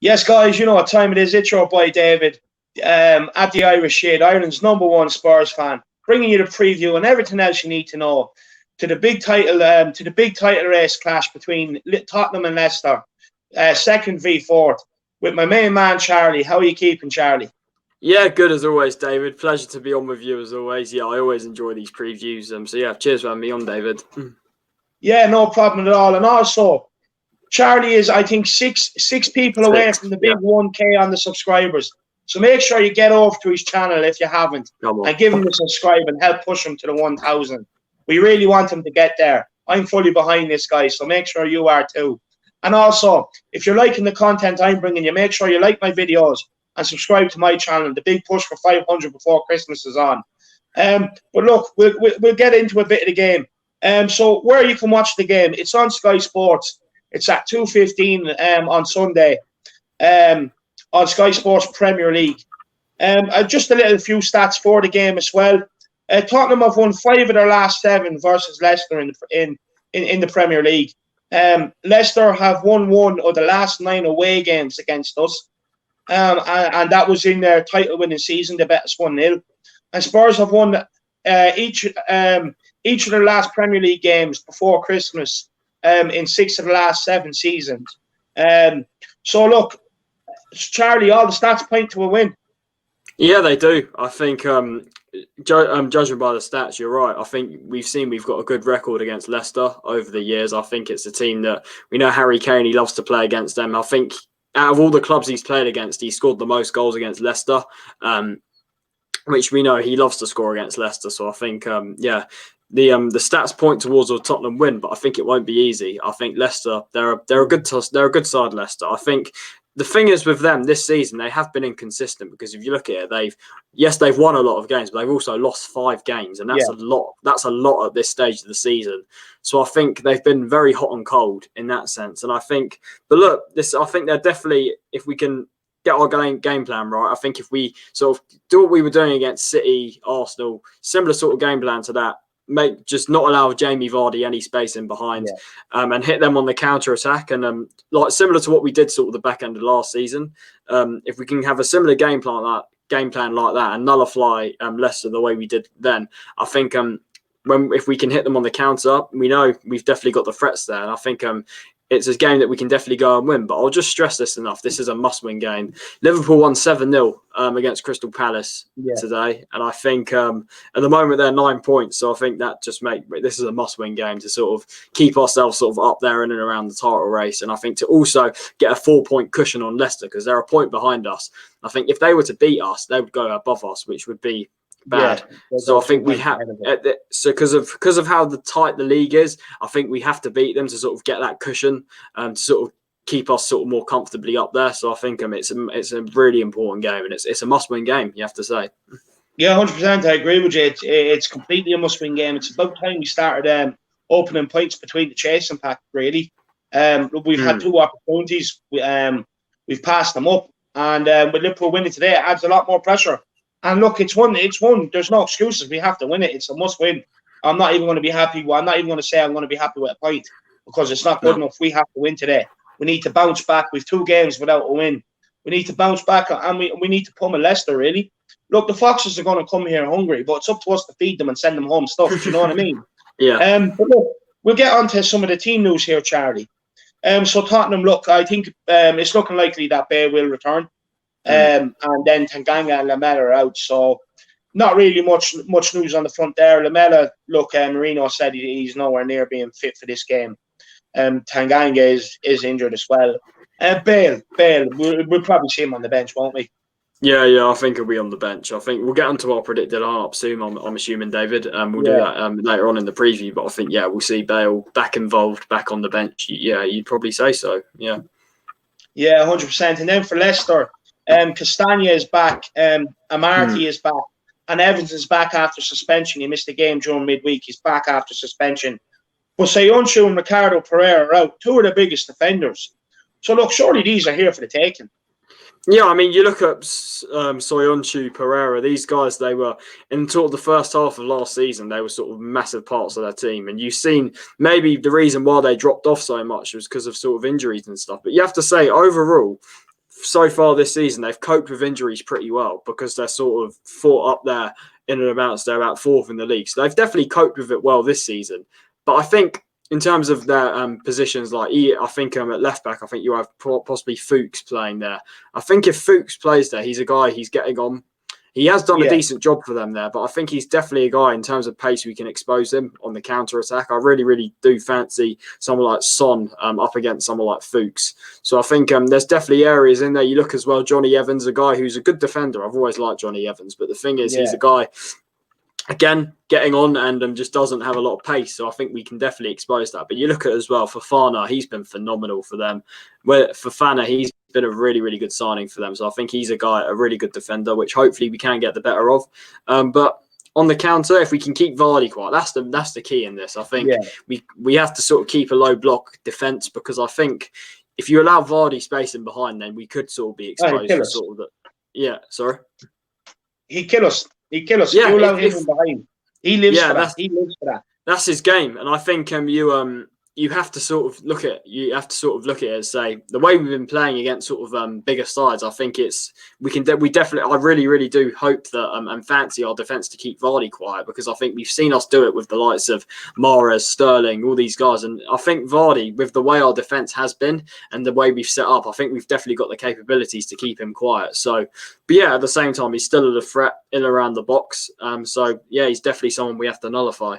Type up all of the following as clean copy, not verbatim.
Yes, guys, you know what time it is. It's your boy David at the Irish Shade, Ireland's #1 Spurs fan, bringing you the preview and everything else you need to know to the big title race clash between Tottenham and Leicester, second v fourth, with my main man Charlie. How are you keeping, Charlie? Yeah, good as always, David. Pleasure to be on with you as always. Yeah, I always enjoy these previews. So yeah, cheers for having me on, David. Yeah, no problem at all. And also, Charlie is, I think, six people away from the big 1K on the subscribers. So make sure you get over to his channel if you haven't, and give him a subscribe and help push him to the 1,000. We really want him to get there. I'm fully behind this guy, so make sure you are too. And also, if you're liking the content I'm bringing you, make sure you like my videos and subscribe to my channel. The big push for 500 before Christmas is on. But look, we'll get into a bit of the game. So where you can watch the game, it's on Sky Sports. It's at 2:15 on Sunday on Sky Sports Premier League. Just a few stats for the game as well. Tottenham have won 5 of their last 7 versus Leicester in the Premier League. Leicester have won 1 of the last 9 away games against us. And that was in their title-winning season. They bet us 1-0. And Spurs have won each of their last Premier League games before Christmas in 6 of the last 7 seasons. So look, Charlie, all the stats point to a win. Yeah, they do. I think, judging by the stats, you're right. I think we've got a good record against Leicester over the years. I think it's a team that we know Harry Kane, he loves to play against them. I think out of all the clubs he's played against, he scored the most goals against Leicester, which we know he loves to score against Leicester. So I think, the stats point towards a Tottenham win, but I think it won't be easy. I think Leicester, they're a good side. Leicester. I think the thing is with them this season, they have been inconsistent because if you look at it, they've won a lot of games, but they've also lost 5 games, and that's a lot. That's a lot at this stage of the season. So I think they've been very hot and cold in that sense. And I think, I think they're definitely, if we can get our game plan right, I think if we sort of do what we were doing against City, Arsenal, similar sort of game plan to that, just not allow Jamie Vardy any space in behind, and hit them on the counter attack, and like similar to what we did sort of the back end of last season. If we can have a similar game plan like that and nullify Leicester the way we did then, I think if we can hit them on the counter, we know we've definitely got the threats there, and I think it's a game that we can definitely go and win. But I'll just stress this enough. This is a must-win game. Liverpool won 7-0 against Crystal Palace today. And I think at the moment they're 9 points. So I think that just this is a must-win game to sort of keep ourselves sort of up there in and around the title race. And I think to also get a 4-point cushion on Leicester because they're a point behind us. I think if they were to beat us, they would go above us, which would be bad. So I think we have because of how tight the league is, I think we have to beat them to sort of get that cushion to sort of keep us sort of more comfortably up there. So I think it's a really important game, and it's a must-win game, you have to say. Yeah, 100%. I agree with you. It's completely a must-win game. It's about time we started opening points between the chasing pack. Really, we've had 2 opportunities. We've passed them up, and with Liverpool winning today, it adds a lot more pressure. And look, it's one. There's no excuses. We have to win it. It's a must-win. I'm not even going to be happy. I'm not even going to say I'm going to be happy with a point because it's not good enough. We have to win today. We need to bounce back. We've 2 games without a win. We need to bounce back, and we need to pummel Leicester, really. Look, the Foxes are going to come here hungry, but it's up to us to feed them and send them home stuff. Do you know what I mean? Yeah. But look, we'll get on to some of the team news here, Charlie. So Tottenham, look, I think it's looking likely that Bale will return. And then Tanganga and Lamela are out, so not really much news on the front there. Lamela, look, Marino said he's nowhere near being fit for this game. Tanganga is injured as well. Bale, we'll probably see him on the bench, won't we? Yeah, I think he'll be on the bench. I think we'll get onto our predicted lineup soon. I'm assuming, David. We'll do that later on in the preview. But I think we'll see Bale back involved, back on the bench. Yeah, you'd probably say so. Yeah, 100%. And then for Leicester, Castagna is back, Amartey is back, and Evans is back after suspension. He missed the game during midweek. He's back after suspension. But Soyuncu and Ricardo Pereira are out, 2 of the biggest defenders. So look, surely these are here for the taking. Yeah, I mean, you look at Soyuncu, Pereira, these guys, they were, in sort of the first half of last season, they were sort of massive parts of their team. And you've seen maybe the reason why they dropped off so much was because of sort of injuries and stuff. But you have to say, overall, so far this season, they've coped with injuries pretty well because they're sort of fought up there in and about. So they're about fourth in the league. So they've definitely coped with it well this season. But I think in terms of their positions, like I think at left back, I think you have possibly Fuchs playing there. I think if Fuchs plays there, he's a guy, he's getting on. He has done a decent job for them there, but I think he's definitely a guy in terms of pace we can expose him on the counter attack. I really, really do fancy someone like Son up against someone like Fuchs. So I think there's definitely areas in there. You look as well, Johnny Evans, a guy who's a good defender. I've always liked Johnny Evans, but the thing is, he's a guy, again, getting on and just doesn't have a lot of pace. So I think we can definitely expose that. But you look at as well, Fofana, he's been phenomenal for them. Fofana, he's been a really, really good signing for them. So I think he's a guy, a really good defender, which hopefully we can get the better of. But on the counter, if we can keep Vardy quiet, that's the key in this. I think we have to sort of keep a low block defence, because I think if you allow Vardy space in behind, then we could sort of be exposed to sort of the... Yeah, sorry? He'd kill us. He'd kill us. Yeah, if you allow him behind. He lives for that. He lives for that. That's his game, and I think you have to sort of look at it and say the way we've been playing against sort of bigger sides. I think we definitely. I really, really do hope that and fancy our defence to keep Vardy quiet, because I think we've seen us do it with the likes of Mahrez, Sterling, all these guys, and I think Vardy, with the way our defence has been and the way we've set up, I think we've definitely got the capabilities to keep him quiet. So, but yeah, at the same time, he's still a threat in and around the box. So yeah, he's definitely someone we have to nullify.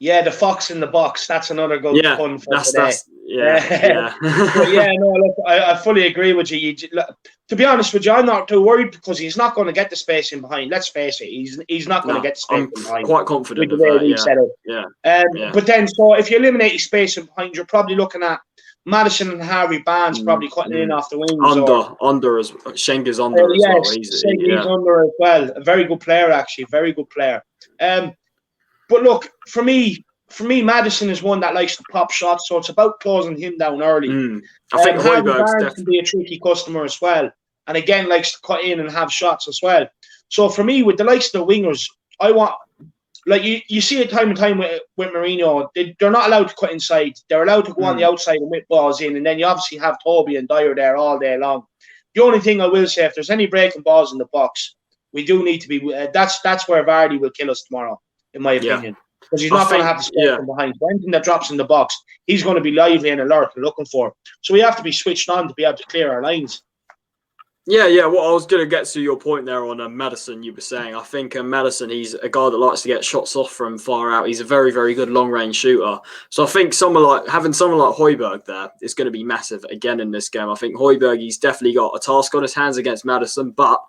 Yeah, the fox in the box. That's another good pun for today. But look, I fully agree with you. To be honest with you, I'm not too worried, because he's not going to get the space in behind. Let's face it, he's not going to get the space in behind. I'm quite confident of that. But then, so if you eliminate his space in behind, you're probably looking at Maddison and Harvey Barnes probably cutting in off the wings. Under as Schenker's under as well. He's under as well. A very good player, actually. Very good player. But look, for me, Maddison is one that likes to pop shots, so it's about closing him down early. I think Højbjerg can be a tricky customer as well, and again likes to cut in and have shots as well. So for me, with the likes of the wingers, I want, like you see it time and time with Mourinho, they're not allowed to cut inside. They're allowed to go on the outside and whip balls in, and then you obviously have Toby and Dyer there all day long. The only thing I will say, if there's any breaking balls in the box, we do need to be. That's where Vardy will kill us tomorrow, in my opinion. Because he's not going to have the space from behind. So anything that drops in the box, he's going to be lively and alert and looking for. So we have to be switched on to be able to clear our lines. Yeah. What I was going to get to your point there on Maddison, you were saying. I think Maddison, he's a guy that likes to get shots off from far out. He's a very, very good long-range shooter. So I think having someone like Højbjerg there is going to be massive again in this game. I think Højbjerg, he's definitely got a task on his hands against Maddison, but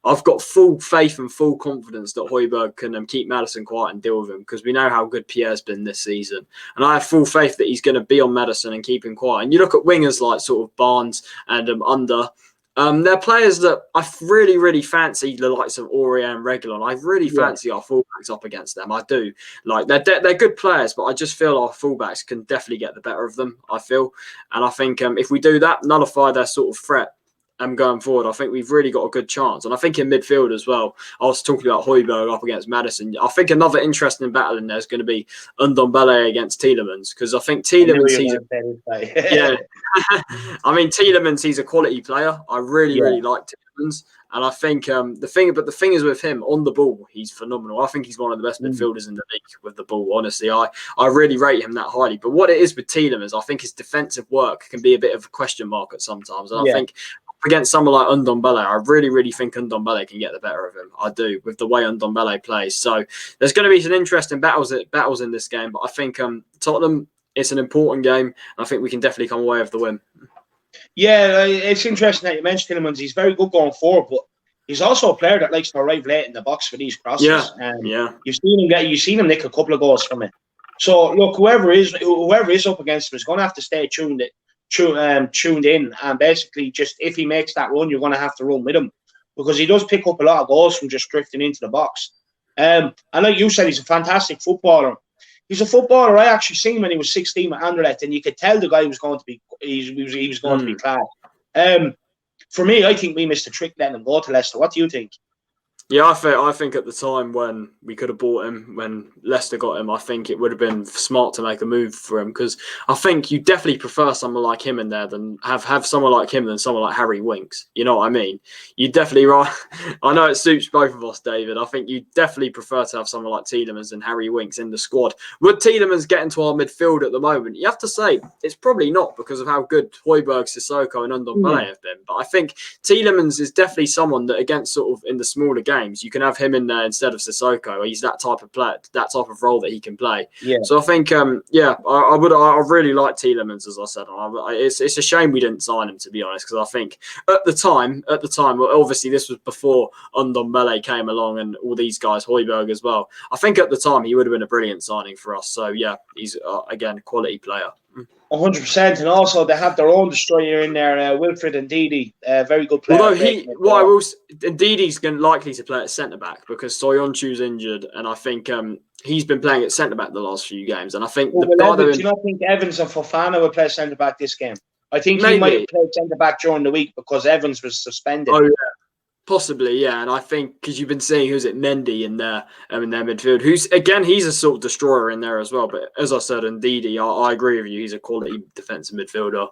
I've got full faith and full confidence that Højbjerg can keep Maddison quiet and deal with him, because we know how good Pierre's been this season. And I have full faith that he's going to be on Maddison and keep him quiet. And you look at wingers like sort of Barnes and Under. They're players that I really, really fancy, the likes of Aurier and Reguilon. I really fancy our fullbacks up against them. I do. Like they're good players, but I just feel our fullbacks can definitely get the better of them, I feel. And I think if we do that, nullify their sort of threat going forward, I think we've really got a good chance. And I think in midfield as well, I was talking about Højbjerg up against Maddison. I think another interesting battle in there is going to be Ndombele against Tielemans, because I think Tielemans, I mean, Tielemans, he's a quality player. I really, really like Tielemans. And I think the thing is with him on the ball, he's phenomenal. I think he's one of the best midfielders in the league with the ball. Honestly, I really rate him that highly. But what it is with Tielemans, I think his defensive work can be a bit of a question mark at sometimes. And I think against someone like Ndombele, I really, really think Ndombele can get the better of him. I do, with the way Ndombele plays. So there's going to be some interesting battles in this game. But I think Tottenham, it's an important game, and I think we can definitely come away with the win. Yeah, it's interesting that you mentioned Tielemans. He's very good going forward, but he's also a player that likes to arrive late in the box for these crosses. You've seen him nick a couple of goals from it. So look, whoever is up against him is going to have to stay tuned in, and basically just if he makes that run, you're going to have to run with him, because he does pick up a lot of goals from just drifting into the box. And like you said, he's a fantastic footballer. He's a footballer. I actually seen him when he was 16 at Anderlecht, and you could tell the guy was going to be he was going to be class. For me, I think we missed a trick letting him go to Leicester. What do you think? Yeah, I think at the time when we could have bought him, when Leicester got him, I think it would have been smart to make a move for him, because I think you definitely prefer someone like him in there than have someone like him than someone like Harry Winks. You know what I mean? You definitely right. I know it suits both of us, David. I think you definitely prefer to have someone like Tielemans and Harry Winks in the squad. Would Tielemans get into our midfield at the moment? You have to say it's probably not, because of how good Højbjerg, Sissoko, and Ndombele have been. But I think Tielemans is definitely someone that, against sort of in the smaller games, you can have him in there instead of Sissoko. He's that type of player, that type of role that he can play. Yeah. So I think, I really like Tielemans, as I said. It's a shame we didn't sign him, to be honest, because I think at the time, well, obviously this was before Ndombele came along and all these guys, Højbjerg as well. I think at the time he would have been a brilliant signing for us. So yeah, he's again a quality player. 100%, and also they have their own destroyer in there, Wilfred Ndidi, very good player. Although Ndidi's likely to play at centre back because Soyuncu's injured, and I think he's been playing at centre back the last few games. And I think do you not think Evans and Fofana will play centre back this game? I think he might have played centre back during the week because Evans was suspended. Oh yeah. Possibly, yeah, and I think because you've been seeing who's it, Mendy in their midfield, who's again he's a sort of destroyer in there as well. But as I said, Ndidi, I agree with you. He's a quality defensive midfielder.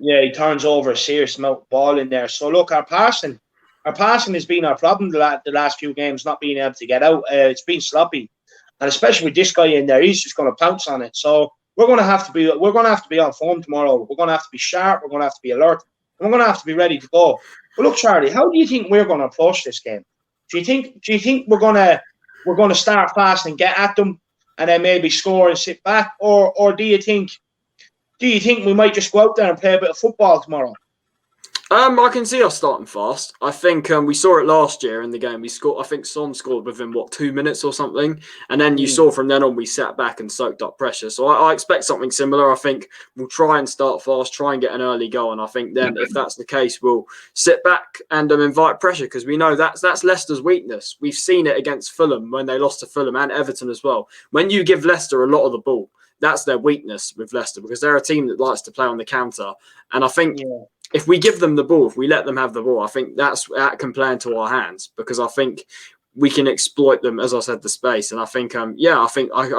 Yeah, he turns over a serious amount of ball in there. So look, our passing has been our problem the last few games, not being able to get out. It's been sloppy, and especially with this guy in there, he's just going to pounce on it. So we're going to have to be on form tomorrow. We're going to have to be sharp. We're going to have to be alert. And we're going to have to be ready to go. But look, Charlie, how do you think we're going to approach this game? Do you think we're going to start fast and get at them, and then maybe score and sit back, or do you think we might just go out there and play a bit of football tomorrow? I can see us starting fast. I think we saw it last year in the game. We scored. I think Son scored within 2 minutes or something, and then you saw from then on we sat back and soaked up pressure. So I expect something similar. I think we'll try and start fast, try and get an early goal, and I think then if that's the case, we'll sit back and invite pressure, because we know that's Leicester's weakness. We've seen it against Fulham when they lost to Fulham and Everton as well. When you give Leicester a lot of the ball, that's their weakness with Leicester, because they're a team that likes to play on the counter, and I think. Yeah. If we give them the ball, if we let them have the ball, I think that can play into our hands, because I think we can exploit them, as I said, the space. And I think, I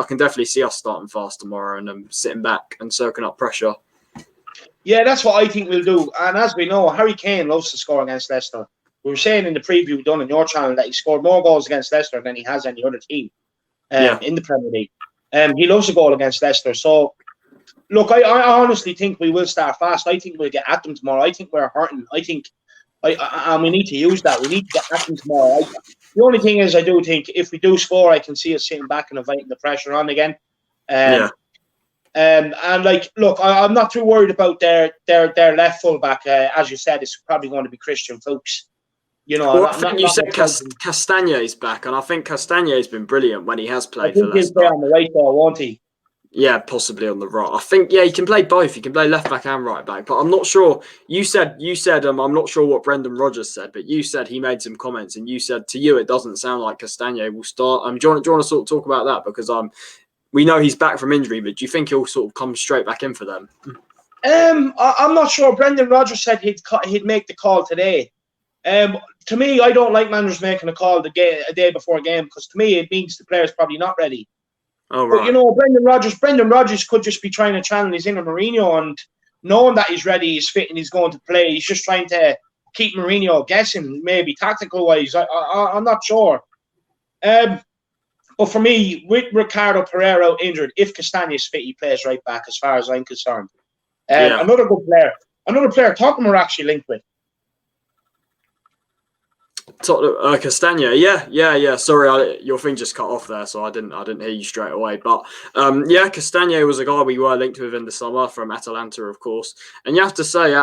can definitely see us starting fast tomorrow and sitting back and soaking up pressure. Yeah, that's what I think we'll do. And as we know, Harry Kane loves to score against Leicester. We were saying in the preview done on your channel that he scored more goals against Leicester than he has any other team in the Premier League. He loves a goal against Leicester. So, look, I honestly think we will start fast. I think we'll get at them tomorrow. I think we're hurting. I think we need to use that. We need to get at them tomorrow. The only thing is, I do think if we do score, I can see us sitting back and inviting the pressure on again. And look, I'm not too worried about their left fullback. As you said, it's probably going to be Christian Fuchs. You know, well, I think you said Castagne's back, and I think Castagne's been brilliant when he has played for Leicester. He'll play on the right there, won't he? Yeah, possibly on the right. I think, he can play both. He can play left back and right back. But I'm not sure. You said. I'm not sure what Brendan Rodgers said, but you said he made some comments, and you said to you it doesn't sound like Castagne will start. Do you want to sort of talk about that, because we know he's back from injury, but do you think he'll sort of come straight back in for them? I'm not sure. Brendan Rodgers said he'd make the call today. To me, I don't like managers making a call a day before a game, because to me it means the player's probably not ready. Oh, right. But, you know, Brendan Rodgers could just be trying to channel his inner Mourinho, and knowing that he's ready, he's fit, and he's going to play. He's just trying to keep Mourinho guessing, maybe tactical-wise. I'm not sure. But for me, with Ricardo Pereira injured, if Castagne's fit, he plays right back, as far as I'm concerned. Another good player Tottenham are actually linked with. Castagne, yeah. Sorry, your thing just cut off there, so I didn't hear you straight away. But Castagne was a guy we were linked with in the summer from Atalanta, of course. And you have to say,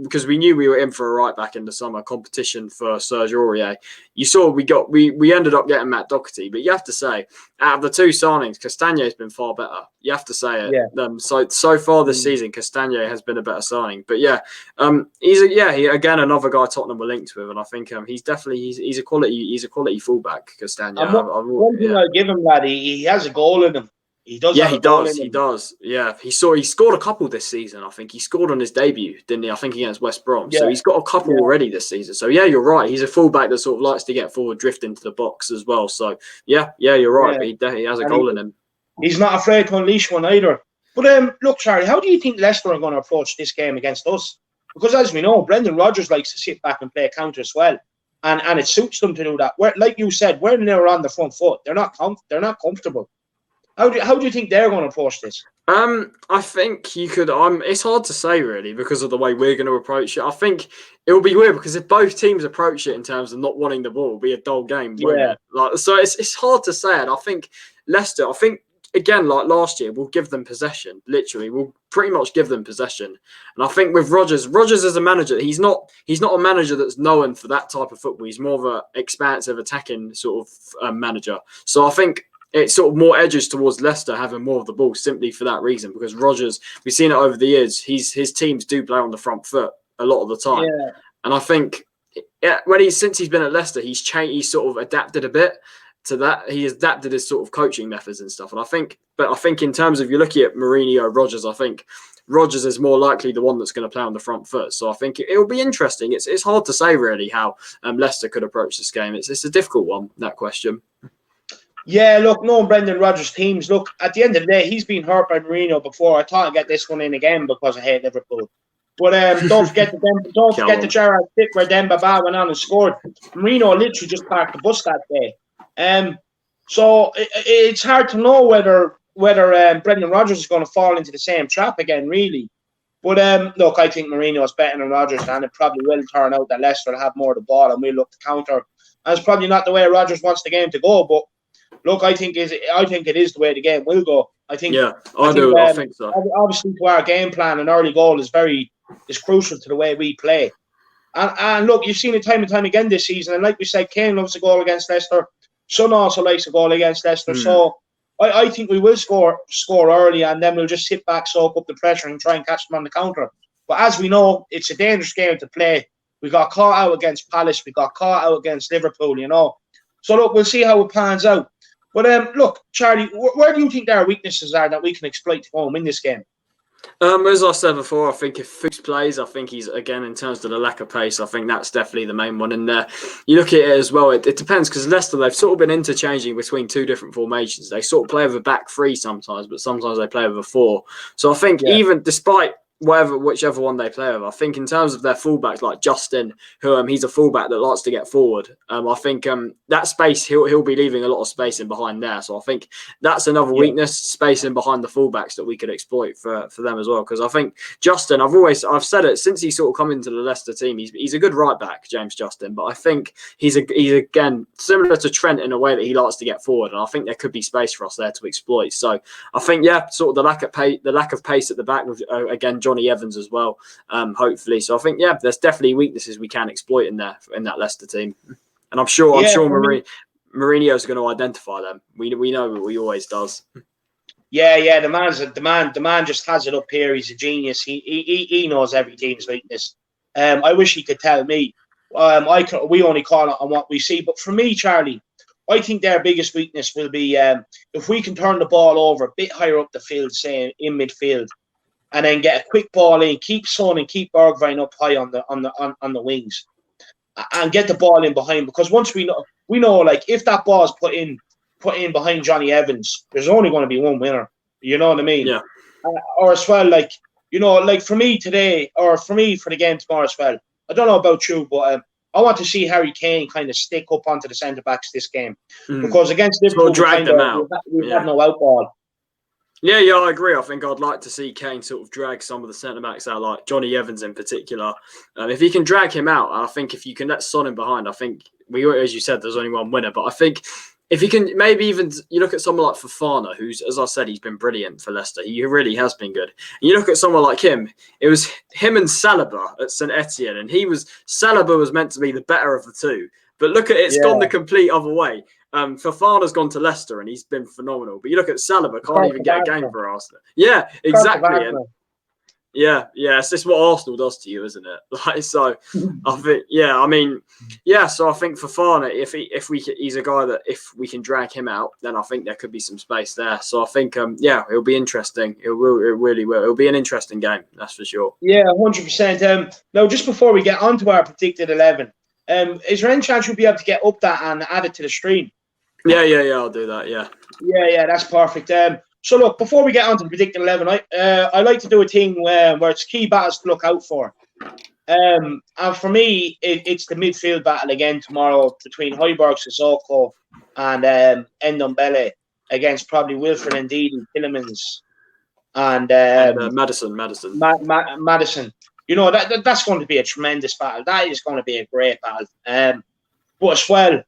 because we knew we were in for a right back in the summer competition for Serge Aurier. You saw we ended up getting Matt Doherty, but you have to say, out of the two signings, Castagne has been far better. You have to say it. Yeah. So far this season, Castagne has been a better signing. But he's again another guy Tottenham were linked with, and I think he's definitely he's a quality fullback, Castagne. One thing I'll give him, laddie, he has a goal in him. He does Yeah, have he a goal does. in He him. does. Yeah, he scored a couple this season. I think he scored on his debut, didn't he? I think against West Brom. Yeah, So he's got a couple already this season. So yeah, you're right. He's a fullback that sort of likes to get forward, drift into the box as well. So yeah, you're right. yeah. But he has a And goal in him. he's not afraid to unleash one either. But look, Charlie, how do you think Leicester are going to approach this game against us? Because as we know, Brendan Rodgers likes to sit back and play counter as well, and it suits them to do that. Like you said, when they're on the front foot, they're not comfortable. How do you think they're going to approach this? I think you could. It's hard to say really because of the way we're going to approach it. I think it will be weird because if both teams approach it in terms of not wanting the ball, it'll be a dull game, won't Yeah, it? Like, so it's hard to say. And I think Leicester. I think again, like last year, we'll give them possession. Literally, we'll pretty much give them possession. And I think with Rodgers as a manager, he's not a manager that's known for that type of football. He's more of an expansive, attacking sort of manager. So I think it's sort of more edges towards Leicester having more of the ball simply for that reason. Because Rodgers, we've seen it over the years, his teams do play on the front foot a lot of the time. yeah, And I think since he's been at Leicester, he's changed, he's sort of adapted a bit to that. He has adapted his sort of coaching methods and stuff. And I think in terms of you're looking at Mourinho, Rodgers, I think Rodgers is more likely the one that's going to play on the front foot. So I think it will be interesting. It's hard to say really how Leicester could approach this game. It's a difficult one, that question. yeah. Look, knowing Brendan Rodgers' teams, look, at the end of the day, he's been hurt by Mourinho before. I thought I'd get this one in again because I hate Liverpool. But don't forget the Gerrard stick where Demba Ba went on and scored. Mourinho literally just parked the bus that day. So it's hard to know whether Brendan Rodgers is going to fall into the same trap again, really. But look, I think Mourinho is better than Rodgers, and it probably will turn out that Leicester will have more of the ball and we'll look to counter. And it's probably not the way Rodgers wants the game to go, but look, I think it is the way the game will go. I think I think so. Obviously, to our game plan, an early goal is crucial to the way we play. And look, you've seen it time and time again this season. And like we said, Kane loves a goal against Leicester. Son also likes a goal against Leicester. So I think we will score early, and then we'll just sit back, soak up the pressure, and try and catch them on the counter. But as we know, it's a dangerous game to play. We got caught out against Palace. We got caught out against Liverpool, So look, we'll see how it pans out. But look, Charlie, where do you think their weaknesses are that we can exploit to home in this game? As I said before, I think if Fuchs plays, I think he's, again, in terms of the lack of pace, I think that's definitely the main one in there. You look at it as well, it depends, because Leicester, they've sort of been interchanging between two different formations. They sort of play with a back three sometimes, but sometimes they play with a four. So I think even despite whichever one they play with, I think in terms of their fullbacks, like Justin, who he's a fullback that likes to get forward. I think that space he'll be leaving a lot of space in behind there. So I think that's another weakness, space in behind the fullbacks that we could exploit for them as well. Because I think Justin, I've said it since he sort of come into the Leicester team. He's a good right back, James Justin, but I think he's again similar to Trent in a way that he likes to get forward, and I think there could be space for us there to exploit. So I think sort of the lack of pace at the back with again Johnny Evans as well, hopefully. So I think there's definitely weaknesses we can exploit in that Leicester team, and I'm sure Mourinho's going to identify them. We know what he always does. Yeah, the man just has it up here. He's a genius. He knows every team's weakness. I wish he could tell me. We only call it on what we see. But for me, Charlie, I think their biggest weakness will be if we can turn the ball over a bit higher up the field, say in midfield, and then get a quick ball in, keep Son and keep Bergwijn up high on the wings, and get the ball in behind. Because once we know, like if that ball is put in behind Johnny Evans, there's only going to be one winner. You know what I mean? Yeah. Or as well, like for me today, or for me for the game tomorrow as well. I don't know about you, but I want to see Harry Kane kind of stick up onto the centre backs this game because against Liverpool, drag them out. We had no out ball. Yeah, I agree. I think I'd like to see Kane sort of drag some of the centre-backs out, like Johnny Evans in particular. If he can drag him out, I think if you can let Son in behind, I think as you said, there's only one winner. But I think if you can maybe even, you look at someone like Fofana, who's, as I said, he's been brilliant for Leicester. He really has been good. And you look at someone like him, it was him and Saliba at St Etienne, and Saliba was meant to be the better of the two. But look at it's gone the complete other way. Fofana's gone to Leicester and he's been phenomenal. But you look at Saliba, can't even get a game for Arsenal. Yeah, exactly. Yeah, it's just what Arsenal does to you, isn't it? Like, so I think, so I think Fofana, he's a guy that if we can drag him out, then I think there could be some space there. So I think, it'll be interesting. It really will. It'll be an interesting game, that's for sure. Yeah, 100%. Now, just before we get on to our predicted 11, is there any chance you'll be able to get up that and add it to the stream? Yeah, I'll do that. Yeah, that's perfect. So look, before we get on to the predicted 11, I like to do a thing where it's key battles to look out for. And for me, it's the midfield battle again tomorrow between Højbjerg, Sissoko, and Ndombele against probably Wilfred Ndidi, Tielemans, and Madison. Madison. You know, that's going to be a tremendous battle. That is going to be a great battle. But as well,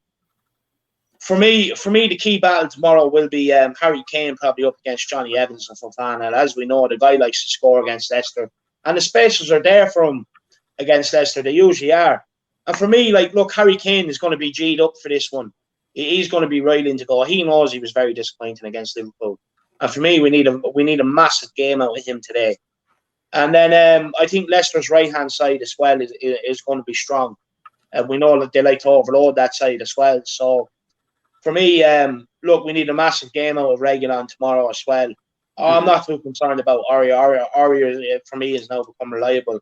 for me, the key battle tomorrow will be Harry Kane probably up against Johnny Evans and Fofana. As we know, the guy likes to score against Leicester, and the spaces are there for him against Leicester. They usually are. And for me, look, Harry Kane is going to be G'd up for this one. He's going to be right in to go. He knows he was very disappointing against Liverpool, and for me, we need a massive game out of him today. And then I think Leicester's right hand side as well is going to be strong. We know that they like to overload that side as well. So for me, look, we need a massive game out of Reguilon tomorrow as well. I'm not too concerned about Aurier. Aurier, for me, has now become reliable.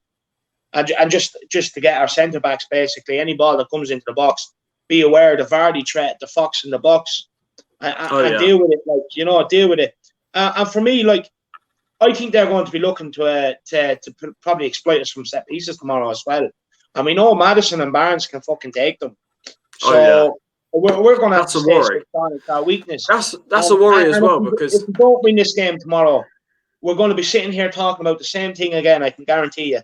And just to get our centre backs, basically, any ball that comes into the box, be aware of the Vardy threat, the fox in the box, and deal with it. Deal with it. And for me, I think they're going to be looking to probably exploit us from set pieces tomorrow as well. And we know Maddison and Barnes can fucking take them. So we're going to have to stay strict on it. Our weakness. That's a worry as well, because if we don't win this game tomorrow, we're going to be sitting here talking about the same thing again. I can guarantee you.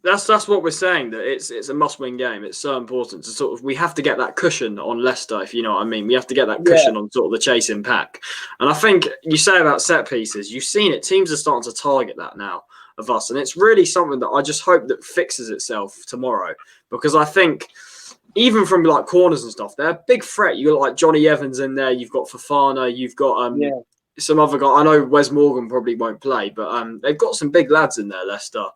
That's what we're saying, that it's a must-win game. It's so important to we have to get that cushion on Leicester, if you know what I mean. We have to get that cushion on sort of the chasing pack. And I think you say about set pieces, you've seen it. Teams are starting to target that now of us, and it's really something that I just hope that fixes itself tomorrow, because I think even from corners and stuff, they're a big threat. You got Johnny Evans in there, you've got Fofana, you've got some other guy. I know Wes Morgan probably won't play, but they've got some big lads in there, Leicester.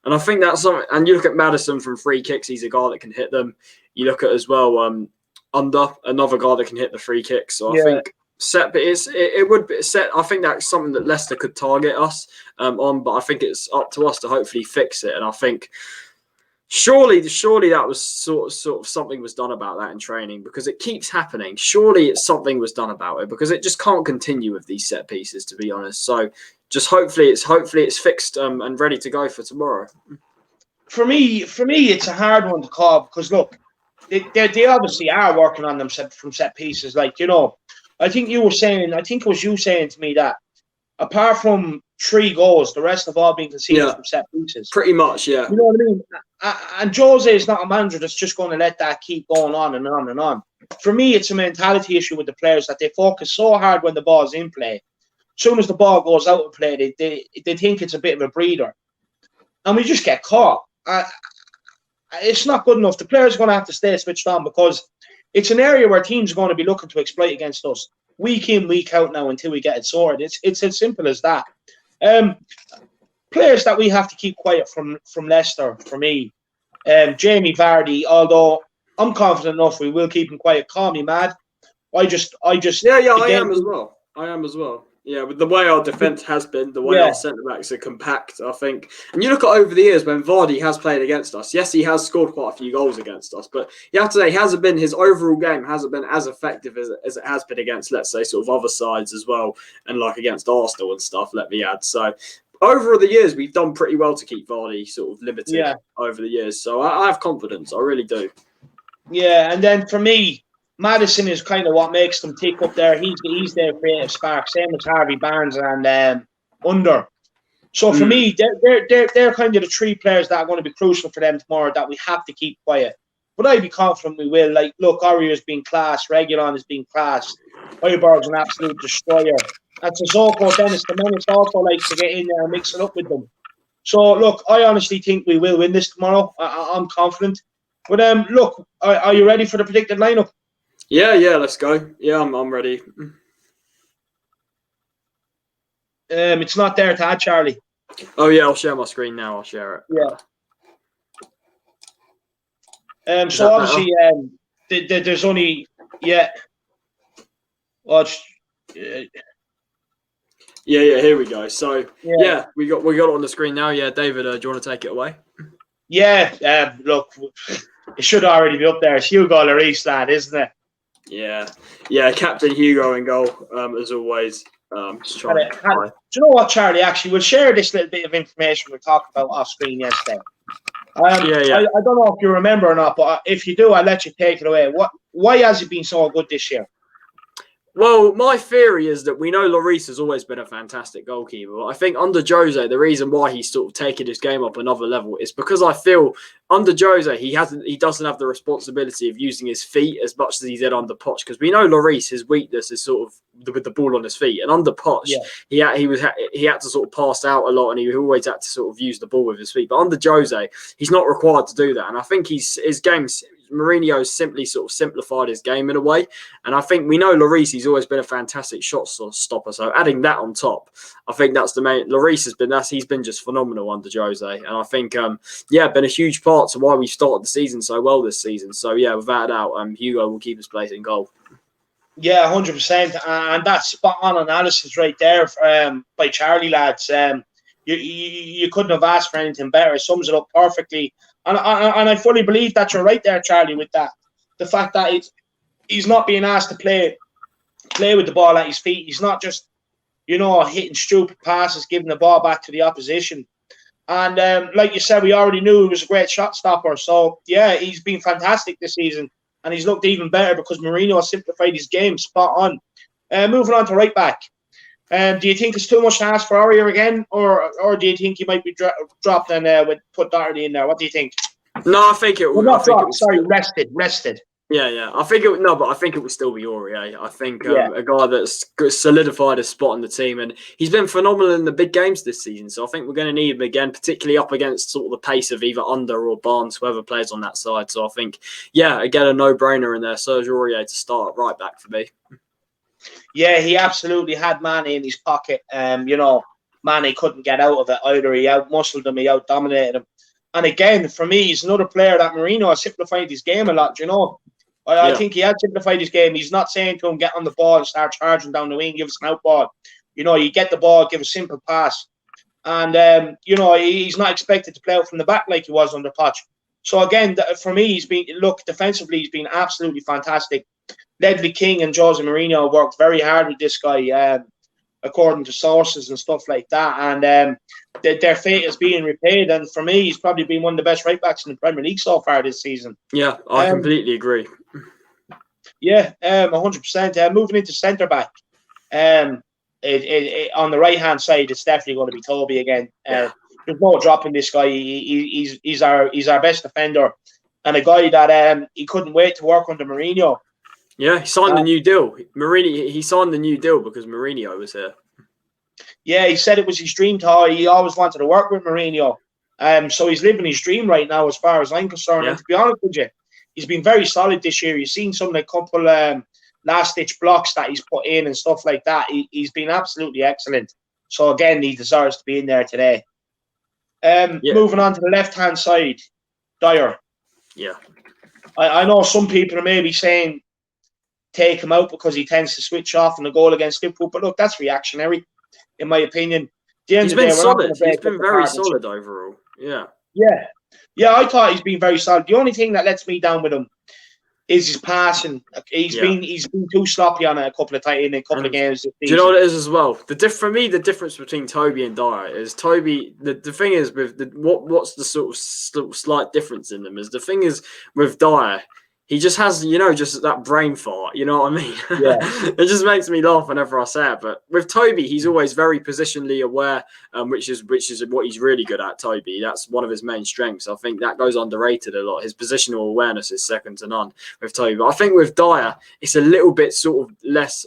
And I think that's something. And you look at Maddison from free kicks; he's a guy that can hit them. You look at as well another guy that can hit the free kicks. So I think it would be set. I think that's something that Leicester could target us on, but I think it's up to us to hopefully fix it. And I think surely that was sort of something was done about that in training, because it keeps happening. Surely something was done about it, because it just can't continue with these set pieces, to be honest. So just hopefully it's fixed and ready to go for tomorrow. For me, it's a hard one to call, because look, they obviously are working on them from set pieces. I think it was you saying to me that apart from 3 goals, the rest have all been conceded from set pieces. Pretty much, yeah. You know what I mean? And Jose is not a manager that's just going to let that keep going on and on and on. For me, it's a mentality issue with the players, that they focus so hard when the ball's in play. As soon as the ball goes out of play, they think it's a bit of a breather. And we just get caught. It's not good enough. The players are going to have to stay switched on, because it's an area where teams are going to be looking to exploit against us week in, week out now until we get it sorted. It's as simple as that. Players that we have to keep quiet from Leicester, for me, Jamie Vardy, although I'm confident enough we will keep him quiet. Call me mad. I am as well. Yeah, with the way our defence has been, the way our centre-backs are compact, I think. And you look at over the years when Vardy has played against us. Yes, he has scored quite a few goals against us, but you have to say his overall game hasn't been as effective as it has been against, let's say, sort of other sides as well, and against Arsenal and stuff, let me add. So over the years, we've done pretty well to keep Vardy sort of limited over the years. So I have confidence. I really do. Yeah, and then for me, Maddison is kind of what makes them tick up there. He's their creative spark, same as Harvey Barnes and Under. So for me, they're kind of the 3 players that are going to be crucial for them tomorrow that we have to keep quiet. But I'd be confident we will. Look, Aurier's been class, Reguilon has been class, Højbjerg's an absolute destroyer. And Sissoko, Dennis the Menace also likes to get in there and mix it up with them. So look, I honestly think we will win this tomorrow. I'm confident. But look, are you ready for the predicted lineup? Yeah, let's go. Yeah, I'm ready. It's not there to add, Charlie. Oh yeah, I'll share my screen now. I'll share it. Yeah. So obviously, there's only Watch. Yeah. Here we go. So yeah, we got it on the screen now. Yeah, David, do you want to take it away? Yeah. Look, it should already be up there. It's Hugo Lloris, lad, isn't it? Yeah. Captain Hugo in goal, as always. Just trying do you know what, Charlie? Actually, we'll share this little bit of information we talked about off screen yesterday. I don't know if you remember or not, but if you do, I'll let you take it away. Why has he been so good this year? Well, my theory is that we know Lloris has always been a fantastic goalkeeper. But I think under Jose, the reason why he's sort of taken his game up another level is because I feel under Jose, he doesn't have the responsibility of using his feet as much as he did under Poch. Because we know Lloris, his weakness is sort of with the ball on his feet, and under Poch, he had to sort of pass out a lot, and he always had to sort of use the ball with his feet. But under Jose, he's not required to do that, and I think his game's. Mourinho's simply sort of simplified his game in a way. And I think we know Lloris, he's always been a fantastic shot stopper. So adding that on top, I think that's the main. Lloris he's been just phenomenal under Jose. And I think, been a huge part to why we started the season so well this season. So yeah, without a doubt, Hugo will keep his place in goal. Yeah, 100%. And that's spot on analysis right there by Charlie, lads. You couldn't have asked for anything better. It sums it up perfectly. And I fully believe that you're right there, Charlie, with that. The fact that he's not being asked to play with the ball at his feet. He's not just, hitting stupid passes, giving the ball back to the opposition. And like you said, we already knew he was a great shot stopper. So, yeah, he's been fantastic this season. And he's looked even better because Mourinho has simplified his game. Spot on. Moving on to right back. Do you think it's too much to ask for Aurier again, or do you think he might be dropped and would put Doherty in there? What do you think? No, I think it would. Well, not dropped. Sorry, rested. Yeah. I think it would still be Aurier. I think a guy that's solidified his spot in the team, and he's been phenomenal in the big games this season. So I think we're going to need him again, particularly up against sort of the pace of either Under or Barnes, whoever plays on that side. So I think, again, a no-brainer in there. Serge Aurier to start right back for me. Yeah, he absolutely had Mane in his pocket. Mane couldn't get out of it either. He out-muscled him, he out-dominated him. And again, for me, he's another player that Mourinho has simplified his game a lot, I think he had simplified his game. He's not saying to him, get on the ball and start charging down the wing, give us an out ball. You get the ball, give a simple pass. And, he's not expected to play out from the back like he was under Poch. So again, for me, defensively, he's been absolutely fantastic. Ledley King and Jose Mourinho worked very hard with this guy, according to sources and stuff like that. And their fate is being repaid. And for me, he's probably been one of the best right backs in the Premier League so far this season. Yeah, I completely agree. Yeah, 100%. Moving into centre back, on the right hand side, it's definitely going to be Toby again. There's no dropping this guy. He's our best defender, and a guy that he couldn't wait to work under Mourinho. Yeah, he signed the new deal. He signed the new deal because Mourinho was here. Yeah, he said it was his dream to. He always wanted to work with Mourinho. So he's living his dream right now, as far as I'm concerned. Yeah. And to be honest with you, he's been very solid this year. You've seen some of the couple last-ditch blocks that he's put in and stuff like that. He's been absolutely excellent. So again, he deserves to be in there today. Moving on to the left-hand side, Dyer. Yeah. I know some people are maybe saying take him out because he tends to switch off in the goal against Liverpool. But look, that's reactionary, in my opinion. He's been solid. He's been very solid overall. Yeah. Yeah, I thought he's been very solid. The only thing that lets me down with him is his passing. He's been too sloppy on it a couple of times in a couple of games. Do you know what it is as well? For me, the difference between Toby and Dyer is Toby. The thing is with what's the sort of slight difference in them is the thing is with Dyer. He just has, just that brain fart. You know what I mean? Yeah. It just makes me laugh whenever I say it. But with Toby, he's always very positionally aware, which is what he's really good at. Toby, that's one of his main strengths. I think that goes underrated a lot. His positional awareness is second to none with Toby. But I think with Dyer, it's a little bit less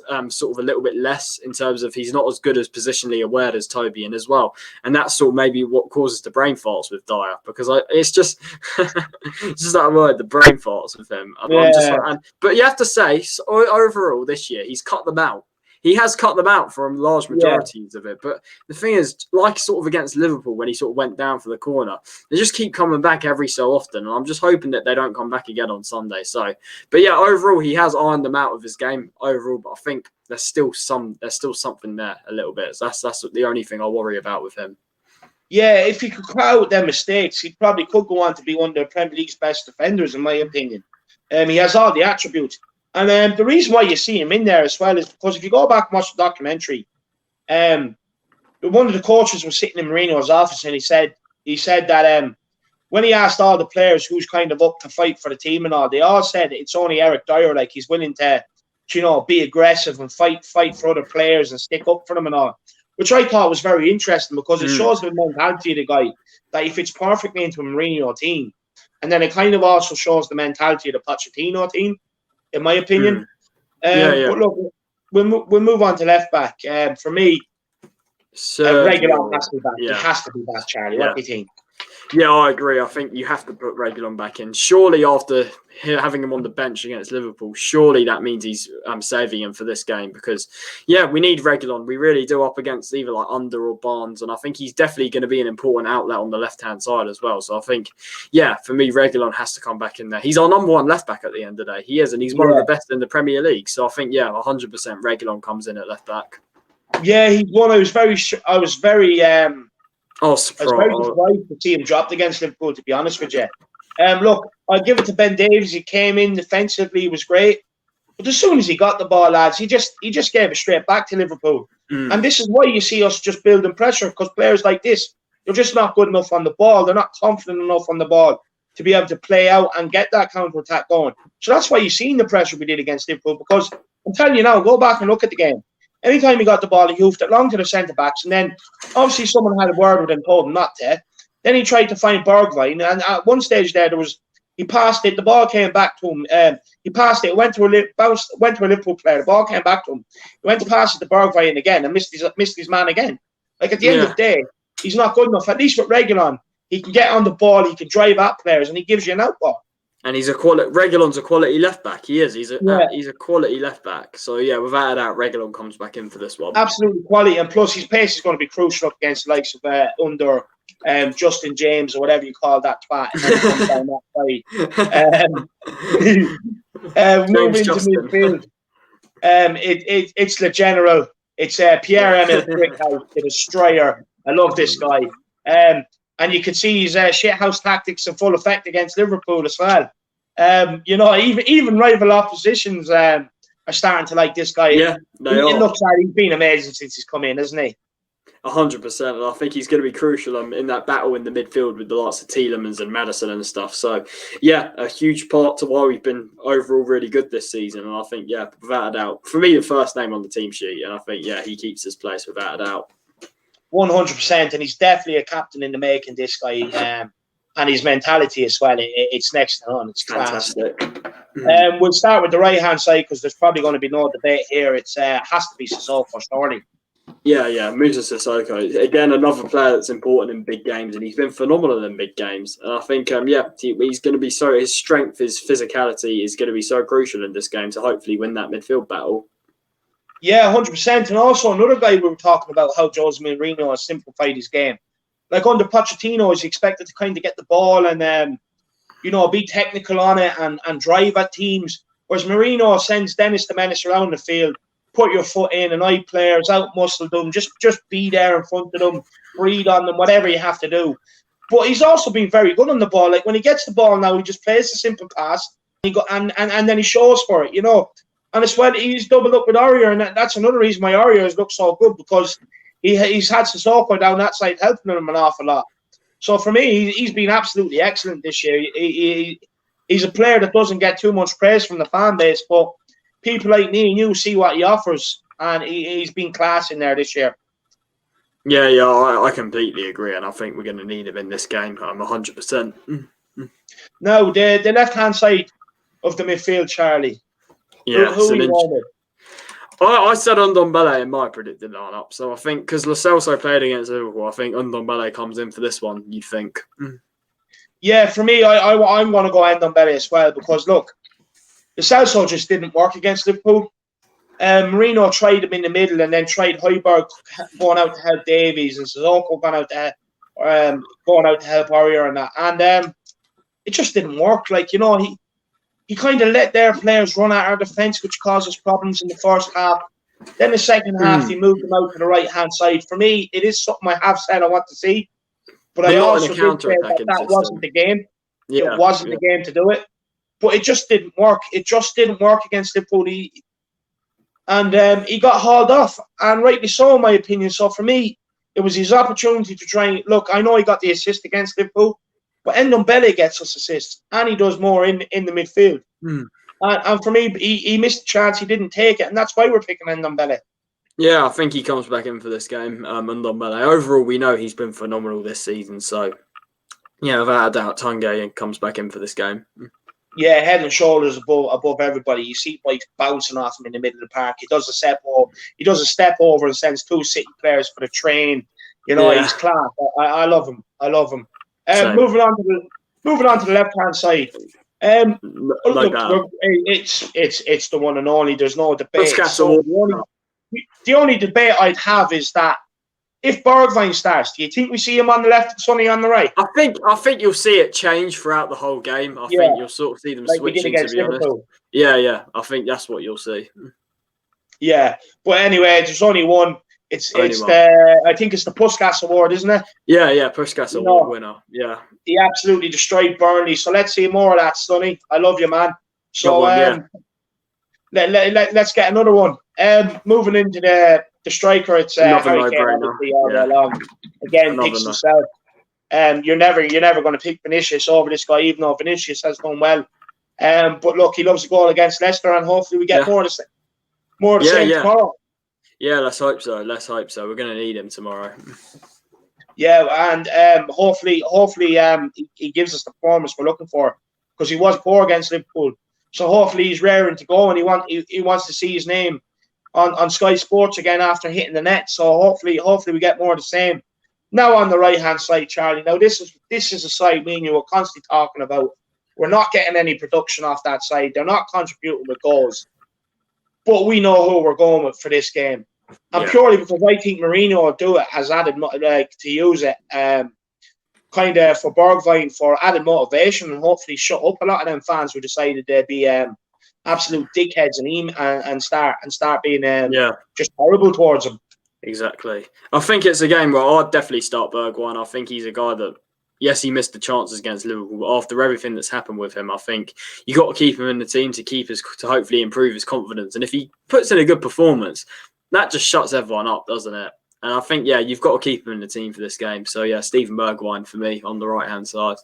in terms of he's not as good as positionally aware as Toby and as well. And that's sort of maybe what causes the brain farts with Dyer because it's just it's just that word, the brain farts with him. But you have to say, overall this year, he's cut them out. he has cut them out for large majorities of it. But the thing is, like sort of against Liverpool when he sort of went down for the corner, they just keep coming back every so often. And I'm just hoping that they don't come back again on Sunday. So, but yeah, overall, he has ironed them out of his game overall. But I think there's still something there a little bit. So that's the only thing I worry about with him. Yeah, if he could cut out their mistakes, he probably could go on to be one of the Premier League's best defenders, in my opinion. He has all the attributes. And the reason why you see him in there as well is because if you go back and watch the documentary, one of the coaches was sitting in Mourinho's office and he said that when he asked all the players who's kind of up to fight for the team and all, they all said it's only Eric Dyer, like he's willing to, be aggressive and fight for other players and stick up for them and all. Which I thought was very interesting because it shows the mentality of the guy that he fits perfectly into a Mourinho team. And then it kind of also shows the mentality of the Pochettino team, in my opinion. But look, we'll move on to left back. For me, Reguilón has to be back. It has to be back, Charlie. What do you think? Yeah, I agree. I think you have to put Reguilón back in. Surely after having him on the bench against Liverpool, surely that means he's saving him for this game because, we need Reguilón. We really do up against either like Under or Barnes, and I think he's definitely going to be an important outlet on the left-hand side as well. So I think, for me, Reguilón has to come back in there. He's our number one left-back at the end of the day. He is, and he's one of the best in the Premier League. So I think, 100% Reguilón comes in at left-back. Yeah, he's one. I was very surprised I was surprised to see him dropped against Liverpool, to be honest with you. Look, I'll give it to Ben Davies. He came in defensively, he was great. But as soon as he got the ball, lads, he just gave it straight back to Liverpool. And this is why you see us just building pressure, because players like this, they're just not good enough on the ball. They're not confident enough on the ball to be able to play out and get that counter-attack going. So that's why you've seen the pressure we did against Liverpool, because I'm telling you now, go back and look at the game. Anytime he got the ball, he hoofed it long to the centre-backs, and then obviously someone had a word with him, told him not to. Then he tried to find Bergwijn, and at one stage there he passed it, the ball came back to him. He passed it, went to a Liverpool player, the ball came back to him. He went to pass it to Bergwijn again and missed his man again. Like at the end of the day, he's not good enough. At least with Reguilón, he can get on the ball, he can drive at players, and he gives you an out ball. And Reguilón's a quality left back. He is. He's a quality left back. So without a doubt, Reguilón comes back in for this one. Absolutely quality, and plus his pace is going to be crucial against the likes of Under Justin James or whatever you call that twat. Moving to midfield, it's the general. It's Pierre-Emile Brickhouse, the destroyer. I love this guy. And you can see his shithouse tactics in full effect against Liverpool as well. Even rival oppositions are starting to like this guy. Yeah, they are. It looks like he's been amazing since he's come in, hasn't he? 100%. And I think he's going to be crucial in that battle in the midfield with the likes of Tielemans and Maddison and stuff. So, a huge part to why we've been overall really good this season. And I think, without a doubt, for me, the first name on the team sheet. And I think, he keeps his place without a doubt. 100%, and he's definitely a captain in the making, this guy, and his mentality as well. It's next to none. It's class. Fantastic. We'll start with the right-hand side because there's probably going to be no debate here. It has to be Sissoko, surely. Yeah, Musa Sissoko. Again, another player that's important in big games, and he's been phenomenal in big games. And I think, he's going to be his strength, his physicality is going to be so crucial in this game to hopefully win that midfield battle. Yeah, 100%. And also another guy we were talking about how Jose Mourinho has simplified his game. Like under Pochettino, he's expected to kind of get the ball and, be technical on it and drive at teams. Whereas Mourinho sends Dennis the Menace around the field, put your foot in and eye players, out-muscle them, just be there in front of them, breathe on them, whatever you have to do. But he's also been very good on the ball. Like when he gets the ball now, he just plays a simple pass and then he shows for it, And it's when he's doubled up with Aurier, and that's another reason why Aurier has looked so good, because he's had Sissoko down that side helping him an awful lot. So for me, he's been absolutely excellent this year. He's a player that doesn't get too much praise from the fan base, but people like me and you see what he offers, and he's been class in there this year. Yeah, I completely agree, and I think we're going to need him in this game. I'm 100%. Now, the left-hand side of the midfield, Charlie. Yeah, who are you on? I said Ndombele in my predicted lineup, so I think because Lo Celso played against Liverpool, I think Ndombele comes in for this one. You'd think? Yeah, for me, I'm going to go Ndombele as well because look, Lo Celso just didn't work against Liverpool. Marino tried him in the middle and then tried Højbjerg going out to help Davies and Sissoko going out to help Aurier and that. And it just didn't work. Like, you know, he kind of let their players run at our defence, which caused us problems in the first half. Then the second half, he moved them out to the right-hand side. For me, it is something I have said I want to see. But I also did say that wasn't the game. Yeah, it wasn't the game to do it. But it just didn't work. It just didn't work against Liverpool. He got hauled off, and rightly so, in my opinion. So for me, it was his opportunity to try and look. I know he got the assist against Liverpool, but Ndombele gets us assists, and he does more in the midfield. And for me, he missed the chance. He didn't take it, and that's why we're picking Ndombele. Yeah, I think he comes back in for this game. Ndombele. Overall, we know he's been phenomenal this season. So, yeah, without a doubt, Tanguy comes back in for this game. Yeah, head and shoulders above everybody. You see White bouncing off him in the middle of the park. He does a step over and sends 2 City players for the train. You know, he's class. I love him. Moving on to the left hand side. Look, it's the one and only. There's no debate. So the only debate I'd have is that if Bergwijn starts, do you think we see him on the left and Sonny on the right? I think you'll see it change throughout the whole game. I think you'll sort of see them like switching, to be honest. Yeah. I think that's what you'll see. Yeah. But anyway, there's only one. I think it's the Puskas Award, isn't it? Yeah, Puskas Award winner. Yeah. He absolutely destroyed Burnley. So let's see more of that, Sonny. I love you, man. So let's get another one. Moving into the striker, it's Harry Kane all day long. Again, picks himself. You're never going to pick Vinicius over this guy, even though Vinicius has done well. But look, he loves a goal against Leicester, and hopefully we get more of the same tomorrow. Yeah, let's hope so. We're going to need him tomorrow. Yeah, and hopefully he gives us the performance we're looking for, because he was poor against Liverpool. So hopefully he's raring to go, and he wants to see his name on Sky Sports again after hitting the net. So hopefully we get more of the same. Now on the right hand side, Charlie. Now this is a side me and you are constantly talking about. We're not getting any production off that side. They're not contributing with goals. But we know who we're going with for this game. And purely because I think Mourinho will do it, has added to use it kind of for Bergwijn for added motivation, and hopefully shut up a lot of them fans who decided they'd be absolute dickheads and start being just horrible towards him. Exactly. I think it's a game where I'd definitely start Bergwijn. I think he's a guy that, yes, he missed the chances against Liverpool, but after everything that's happened with him, I think you got to keep him in the team to hopefully improve his confidence. And if he puts in a good performance, that just shuts everyone up, doesn't it? And I think, you've got to keep him in the team for this game. So, Steven Bergwijn for me on the right-hand side.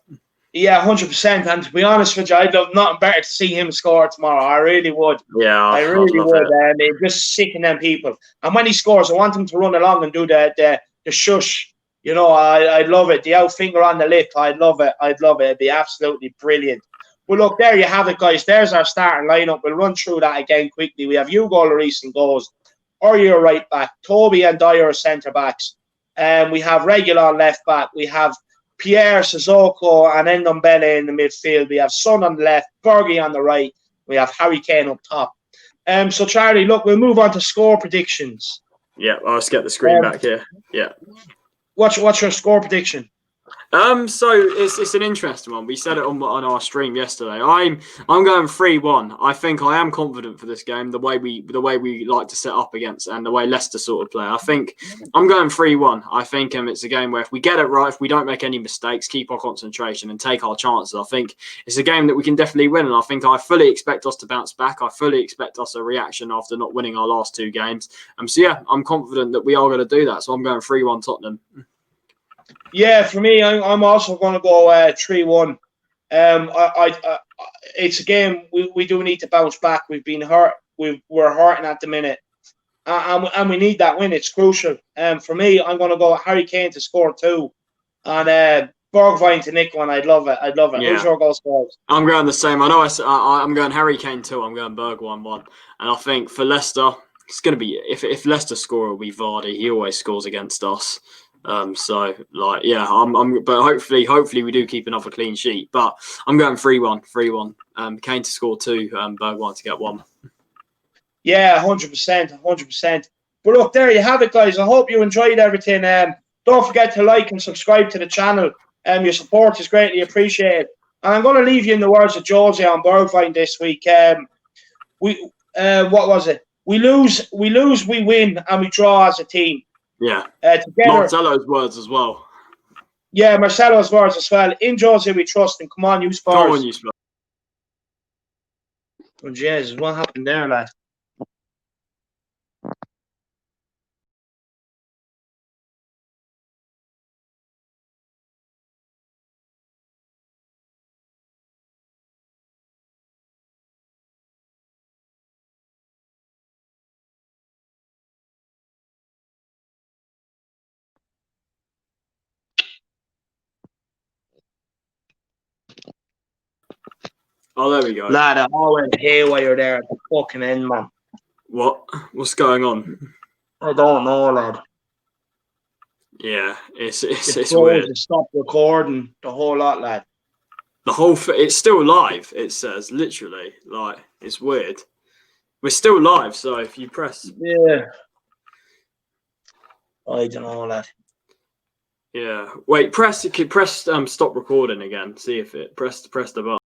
Yeah, 100%. And to be honest with you, I'd love nothing better to see him score tomorrow. I really would. Yeah, I really would. They're just sick of them people. And when he scores, I want him to run along and do the shush. You know, I'd love it. The out finger on the lip. I'd love it. It'd be absolutely brilliant. Well, look, there you have it, guys. There's our starting lineup. We'll run through that again quickly. We have Hugo Lloris in goals. Aurier right back. Toby and Dyer are centre backs. We have Reguilon left back. We have Pierre, Sissoko and Ndombele in the midfield. We have Son on the left, Bergie on the right. We have Harry Kane up top. So, Charlie, look, we'll move on to score predictions. Yeah, I'll just get the screen back here. Yeah. What's your score prediction? So it's an interesting one. We said it on our stream yesterday. I'm going 3-1. I think I am confident for this game. The way we like to set up against and the way Leicester sort of play. I think I'm going 3-1. I think it's a game where if we get it right, if we don't make any mistakes, keep our concentration and take our chances, I think it's a game that we can definitely win. And I think I fully expect us to bounce back. I fully expect us a reaction after not winning our last 2 games. I'm confident that we are going to do that. So I'm going 3-1 Tottenham. Yeah, for me, I'm also going to go 3-1. It's a game we do need to bounce back. We've been hurt. We're hurting at the minute, and we need that win. It's crucial. For me, I'm going to go Harry Kane to score 2, and Bergwijn to nick 1. I'd love it. Yeah. Who's your goal scorers? I'm going the same. I know. I'm going Harry Kane 2. I'm going Bergwijn 1, and I think for Leicester, it's going to be if Leicester score, it'll be Vardy. He always scores against us. But hopefully we do keep another clean sheet. But I'm going 3-1. Kane to score 2, Bergwijn to get 1. Yeah, 100%, 100%. But look, there you have it, guys. I hope you enjoyed everything. Don't forget to like and subscribe to the channel. Your support is greatly appreciated. And I'm going to leave you in the words of Josie on Birdvine this week. What was it? We lose, we win, and we draw as a team. Yeah. Together. Marcelo's words as well. Yeah, Marcelo's words as well. In Josie we trust, and come on, you Spurs. Come on, you Spurs. Oh, Jesus, what happened there, lad? Oh, there we go. Lad, I all went haywire there at the fucking end, man. What? What's going on? I don't know, lad. Yeah, it's weird. It stopped recording the whole lot, lad. The whole it's still live. It says literally, like, it's weird. We're still live, so if you press, yeah, I don't know, lad. Yeah, wait, press stop recording again. See if it press the button.